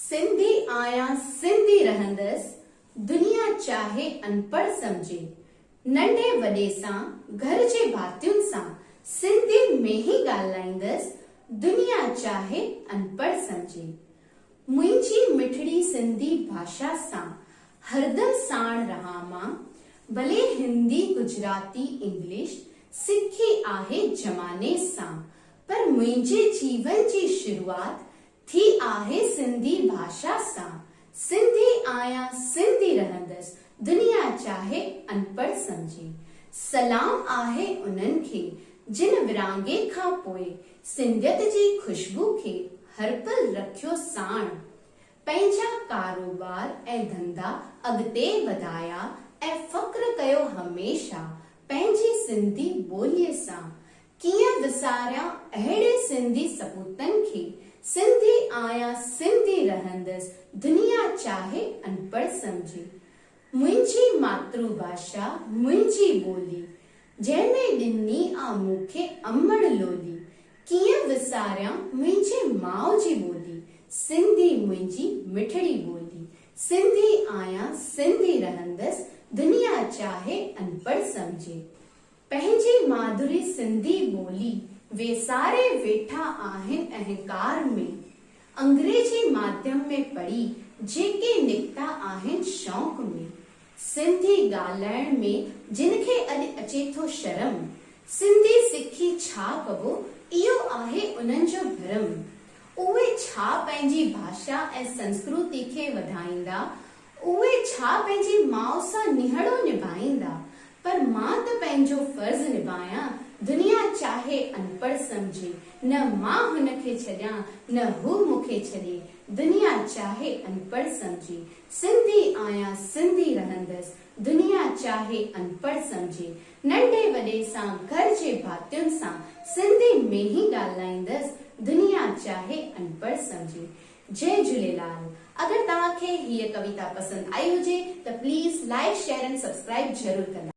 सिंधी आया सिंधी रहंदस, दुनिया चाहे अनपढ़ समझे। नंढे वॾे सां घर जे भातियुनि सां सिंधी में ही ॻाल्हाईंदस, दुनिया चाहे अनपढ़ समझे। मुंहिंजी मिठड़ी सिंधी भाषा सां हरदम साण रहां मां, भले हिंदी गुजराती इंग्लिश सिखी आहे जमाने सां, पर मुंहिंजे जीवन जी शुरुआत थी आहे सिंधी भाषा सां। सिंधी आया सिंधी रहंदस, दुनिया चाहे अनपढ़ समझे। सलाम आहे उन्हनि खे जिन विरांगे खां पोइ सिंधियत जी खुशबू खे हर पल रखियो साण, पंहिंजा कारोबार ऐं धंधा अॻिते वधाया ऐं फ़ख्र कयो हमेशा पंहिंजी सिंधी ॿोलीअ सां। कीअं विसारियां अहिड़े सिंधी सपूतनि खे, सिंधी आया सिंधी रहंदस, दुनिया चाहे अनपढ़ समझे। मुंहिंजी मातृभाषा मुंहिंजी ॿोली, जंहिंमें ॾिनी आ मूंखे अमड़ लोली। कीअं विसारियां मुंहिंजे माउ जी ॿोली, सिंधी मुंहिंजी मिठड़ी ॿोली। सिंधी आया सिंधी रहंदस, दुनिया चाहे अनपढ़ समझे। पंहिंजी माधुरी सिंधी ॿोली वेसारे वेठा आहिनि अहंकार में, अंग्रेजी माध्यम में पढ़ी जेके निकिता आहिनि शौक़ में। सिंधी ॻाल्हाइण में जिन खे अॼु अचे थो शर्म, सिंधी सिखी छा कबो इहो आहे उन्हनि जो भरम। उहे छा पंहिंजी भाषा ऐं संस्कृति खे वधाईंदा, उहे छा पंहिंजी माउ सां निहड़ो निभाईंदा, पर मां त पंहिंजो फर्ज़ निभायां, दुनिया चाहे अनपढ़ समझे। न मां हुन खे छॾियां न हू मूंखे छॾे, दुनिया चाहे अनपढ़ समझे। सिंधी आया सिंधी रहंदस, दुनिया चाहे अनपढ़ समझे। नंढे वॾे सां घर जे भातियुनि सां सिंधी में ही ॻाल्हाईंदस, दुनिया चाहे अनपढ़ समझे। जय झूलेलाल। अगर तव्हांखे हीअ कविता पसंद आई हुजे त please like share and subscribe जरूर कंदा।